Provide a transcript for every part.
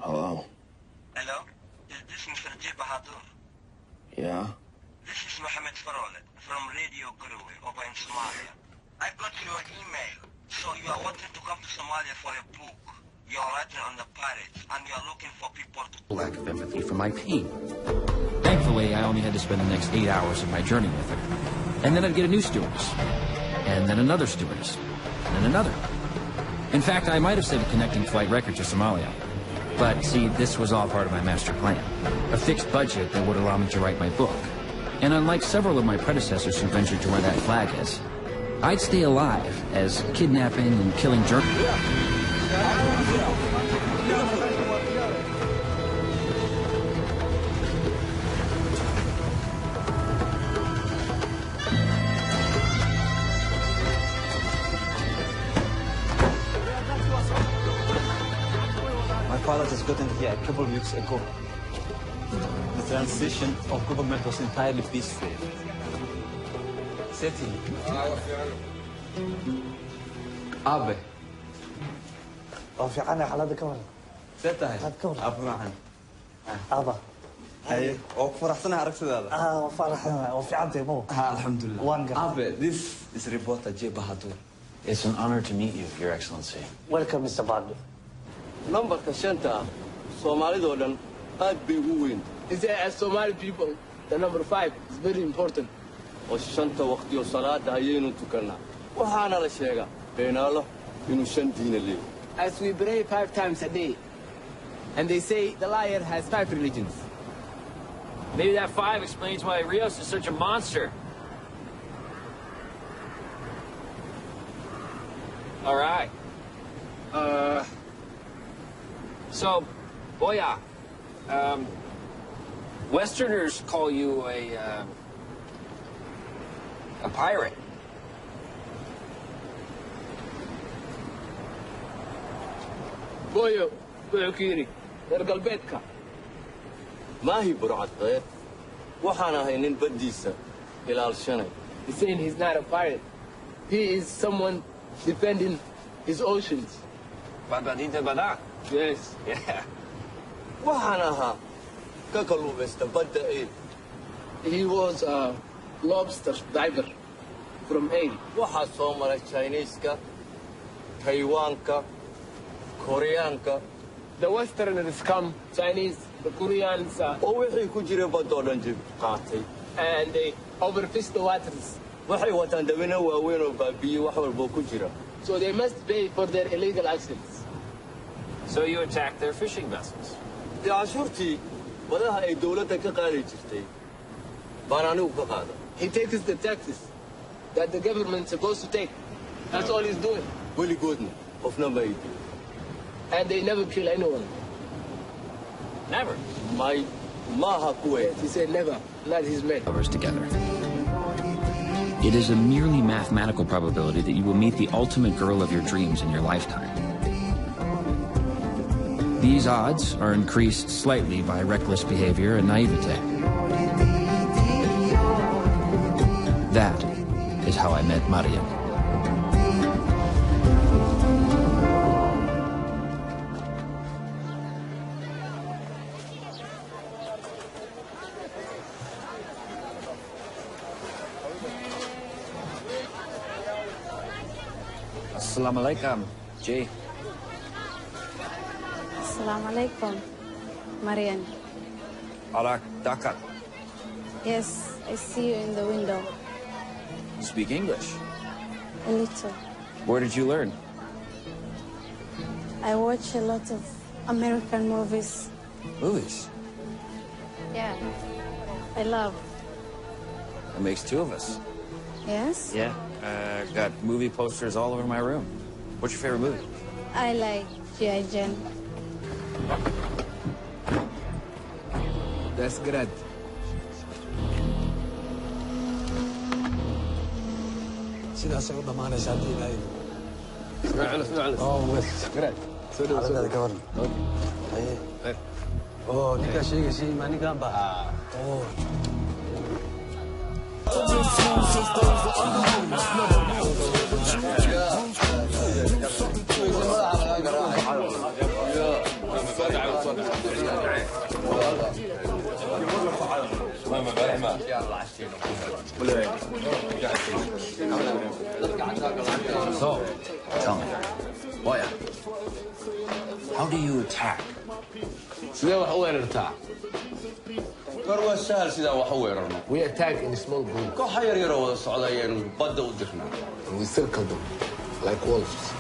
Hello? Hello? Is this Mr. J. Bahadur? Yeah? This is Mohammed Farolek from Radio Gurwe over in Somalia. I got your email. So you are wanting to come to Somalia for a book. You are writing on the pirates, and you are looking for people to... Lack of empathy for my pain. Thankfully, I only had to spend the next 8 hours of my journey with her. And then I'd get a new stewardess. And then another stewardess. And then another. In fact, I might have set a connecting flight record to Somalia. But see, this was all part of my master plan. A fixed budget that would allow me to write my book. And unlike several of my predecessors who ventured to where that flag is, I'd stay alive as kidnapping and killing journalists. My father just got in here a couple of weeks ago. The transition of government was entirely peaceful. Seti. Abe. في عنا حالات كمان. Seta. حالات كمان. Abe معنا. أبا. Hey, فرحتنا عرفت هذا. فرحنا وفي عندي مو. الحمد لله. وانقر. Abe, this is reporter J. Bahadur. It's an honor to meet you, Your Excellency. Welcome, Mr. Bahadur. Numberka shanta Soomaalidoo dhan aad bay ugu weyn. As Somali people, the number 5 is very important. oo shanta waqtiyo salaada ayaynu tukanaa. waxaana la sheegaa beenaalo inuu 5 diin leeyahay. As we pray 5 times a day, and they say the liar has 5 religions. Maybe that 5 explains why Rios is such a monster. All right. So, Boya, Westerners call you a pirate. Boyo, wuxuu ku yidhi reer galbeedka maahi burcadbeed waxaan ahay nin baddiisa ilaalshanay. He's saying he's not a pirate. He is someone defending his oceans. Badbadita bada. Yes. Yeah. waxaan ahaa ka kalluumaysta badda eyl. He was a lobster diver from Ain. waxaa soo maray Chinese-ka, Taiwan-ka, Korean-ka. The Westerners come, Chinese, the Koreans, oo wixii ku jiray badda oo dhan jib qaatay. and they overfish the waters. waxay wataan dabina waaweyn oo baabiye wax walba ku jira. So they must pay for their illegal actions. So you attacked their fishing vessels. dee cashuurtii badaha ay dawladda ka qaadi jirtay baan anigu ka qaada. He takes the taxes that the government's supposed to take. That's all he's doing. weligoodna qofna ma ay diin. And they never kill anyone. Never. may maaha kuway. He said never, not his men. Together. It is a merely mathematical probability that you will meet the ultimate girl of your dreams in your lifetime. These odds are increased slightly by reckless behavior and naivete. That is how I met Mariam. Assalamu alaikum, Jay. Assalamu alaikum, Marian. Alak Dakat. Yes, I see you in the window. Speak English. A little. Where did you learn? I watch a lot of American movies. Movies. Yeah, I love. That makes 2 of us. Yes? Yeah. Got movie posters all over my room. What's your favorite movie? I like G.I. Jane. That's great. sidaas ay u dhamaanaysa haddii ilaahay. Great. ka waran. oo ninkaa sheegaysay ma ninkaan baa. Those are other homies, never So, tell me, Boya, how do you attack? Sidee wax u weerartaa? Kor waa sahal sidaan wax u weerarno. We attack in a small group. Koox yar yar oo wada socda ayaynu badda u dirnaa. And we circle them like wolves.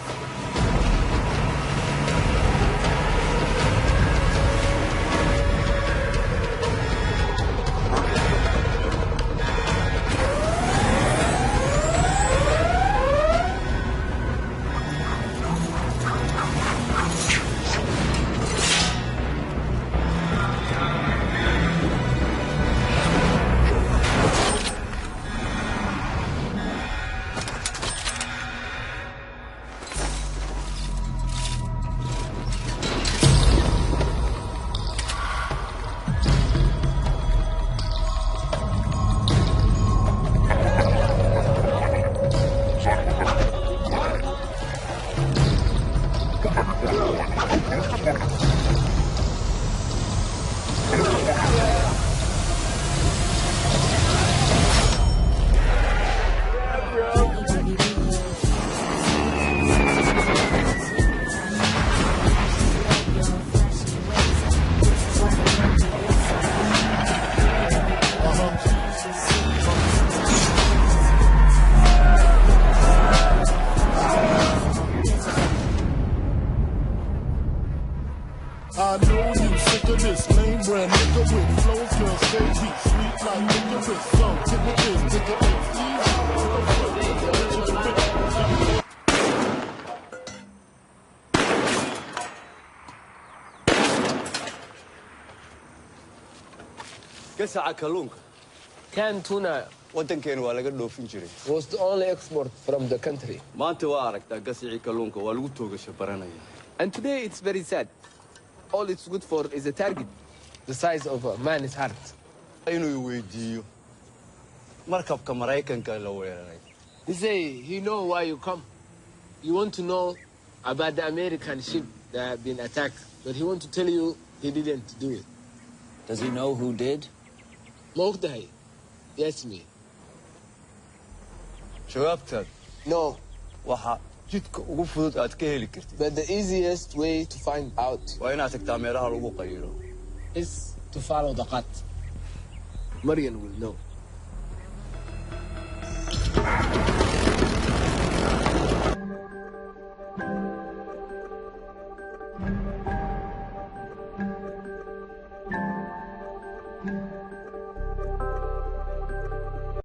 I know you sick of this lame brand nigga with flows, girl, say he sweet like nigga with some tickle this nigga ain't Gasaca kalluunka. Canned tuna Waddankeena waa laga dhoofin jiray. was the only export from the country. Maanta waa aragtaa gasacii kalluunka waa lagu toogasho baranaya. And today it's very sad. All it's good for is a target the size of a man's heart. Inuu weydiiyo markabka Maraykanka la weeraray. He say he know why you come. You want to know about the American ship that have been attacked, but he want to tell you he didn't do it. Does he know who did? Mogdahay. Yes, me. Jawaabtaad No, waxa jidka ugu fudud aad ka heli kartid. but the easiest way to find out Waa inaad tagtaa meelaha lagu qayiro. is to follow the cut. Marian will know.